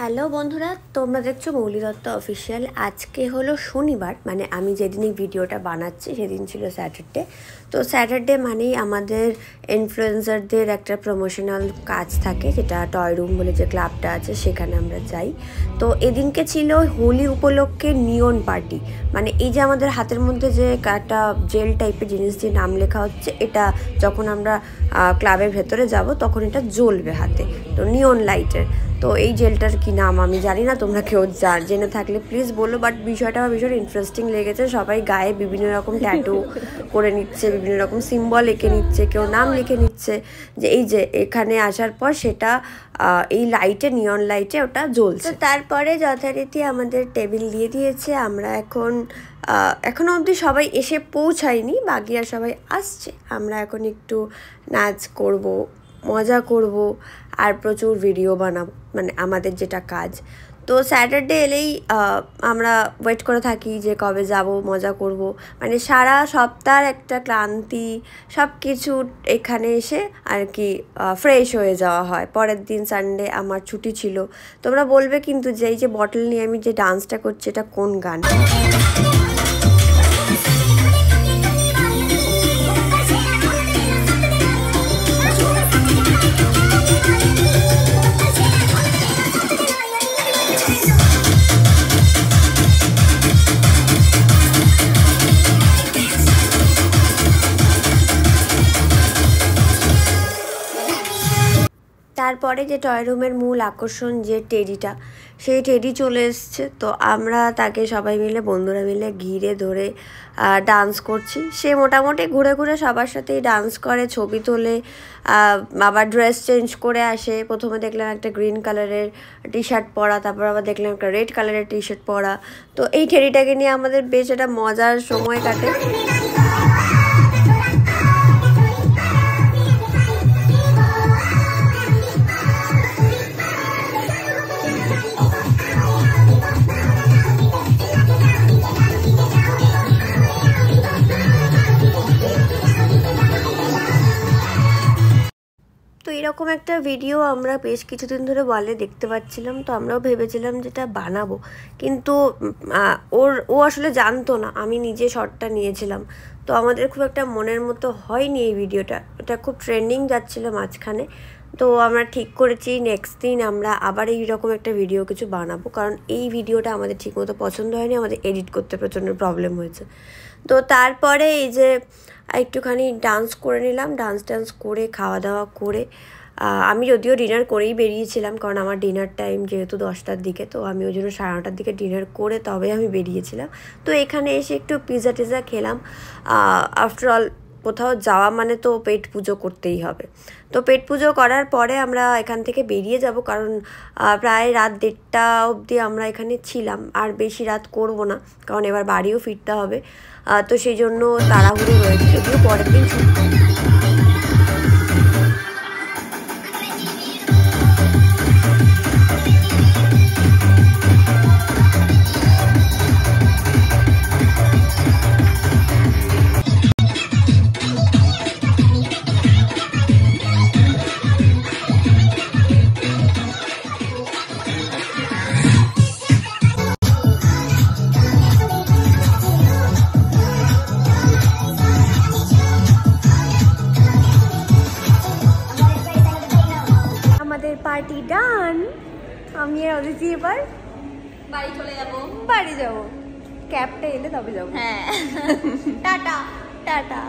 Hello বন্ধুরা, তোমরা দেখছো মৌলি দত্ত অফিসিয়াল। আজকে হলো শনিবার, মানে আমি যেদিনই ভিডিওটা বানাচ্ছি সেদিন ছিল স্যাটারডে। তো স্যাটারডে মানেই আমাদের ইনফ্লুয়েন্সারদের একটা প্রমোশনাল কাজ থাকে, যেটা টয় রুম বলে যে ক্লাবটা আছে সেখানে আমরা যাই। তো এদিনকে ছিল হোলি উপলক্ষে নিয়ন পার্টি, মানে এই যে আমাদের হাতের মধ্যে যে একটা জেল টাইপের জিনিস দিয়ে নাম লেখা হচ্ছে, এটা যখন আমরা ক্লাবের ভেতরে যাব তখন এটা জ্বলবে হাতে, তো নিয়ন লাইটের। তো এই জেলটার কি নাম আমি জানি না, তোমরা কেউ জেনে থাকলে প্লিজ বলো। বাট বিষয়টা আমার ভীষণ ইন্টারেস্টিং লেগেছে। সবাই গায়ে বিভিন্ন রকম ট্যাটু করে নিচ্ছে, বিভিন্ন রকম সিম্বল এঁকে নিচ্ছে, কেউ নাম লিখে নিচ্ছে, যে এই যে এখানে আসার পর সেটা এই লাইটে, নিয়ন লাইটে ওটা জ্বলছে। তো তারপরে যথারীতি আমাদের টেবিল দিয়ে দিয়েছে। আমরা এখনও অবধি সবাই এসে পৌঁছায়নি, বাকিরা সবাই আসছে। আমরা এখন একটু নাচ করব, মজা করব আর প্রচুর ভিডিও বানাবো, মানে আমাদের যেটা কাজ। তো স্যাটারডে এলেই আমরা ওয়েট করে থাকি যে কবে যাব, মজা করব, মানে সারা সপ্তাহের একটা ক্লান্তি সব কিছু এখানে এসে আর কি ফ্রেশ হয়ে যাওয়া হয়। পরের দিন সানডে আমার ছুটি ছিল। তোমরা বলবে কিন্তু যে এই যে বটল নিয়ে আমি যে ডান্সটা করছি এটা কোন গান? তারপরে যে টয় রুমের মূল আকর্ষণ যে টেডিটা, সেই টেডি চলে এসছে। তো আমরা তাকে সবাই মিলে, বন্ধুরা মিলে ঘিরে ধরে ডান্স করছি। সে মোটামুটি ঘুরে ঘুরে সবার সাথেই ডান্স করে, ছবি তোলে, আবার ড্রেস চেঞ্জ করে আসে। প্রথমে দেখলাম একটা গ্রিন কালারের টি শার্ট পরা, তারপর আবার দেখলাম একটা রেড কালারের টি শার্ট পরা। তো এই টেডিটাকে নিয়ে আমাদের বেশ একটা মজার সময় কাটে। তো এরকম একটা ভিডিও আমরা বেশ কিছুদিন ধরে ওয়ালে দেখতে পাচ্ছিলাম। তো আমরাও ভেবেছিলাম যেটা বানাবো, কিন্তু ও আসলে জানতো না আমি নিজে শটটা নিয়েছিলাম। তো আমাদের খুব একটা মনের মতো হয়নি এই ভিডিওটা। এটা খুব ট্রেন্ডিং যাচ্ছিলো মাঝখানে। তো আমরা ঠিক করেছি নেক্সট দিন আমরা আবার এইরকম একটা ভিডিও কিছু বানাবো, কারণ এই ভিডিওটা আমাদের ঠিকমতো পছন্দ হয়নি, আমাদের এডিট করতে প্রচণ্ড প্রবলেম হয়েছে। তো তারপরে এই যে একটুখানি ডান্স করে নিলাম, ডান্স করে খাওয়া দাওয়া করে আমি যদিও ডিনার করেই বেরিয়েছিলাম, কারণ আমার ডিনার টাইম যেহেতু 10টার দিকে, তো আমি ওই জন্য 9:30টার দিকে ডিনার করে তবে আমি বেরিয়েছিলাম। তো এখানে এসে একটু পিৎজা টিজা খেলাম। আফটারঅল কোথাও যাওয়া মানে তো পেট পুজো করতেই হবে। তো পেট পুজো করার পরে আমরা এখান থেকে বেরিয়ে যাব, কারণ প্রায় রাত 1:30 অবধি আমরা এখানে ছিলাম, আর বেশি রাত করব না, কারণ এবার বাড়িও ফিরতে হবে। তো সেই জন্য তাড়াহুড়ো রয়েছে, যদিও পরের দিন পার্টি ডান। আমি আর অদিতি এবার বাড়ি চলে যাবো। বাড়ি যাবো, ক্যাবটা এলে তবে যাবো। হ্যাঁ, টাটা টাটা।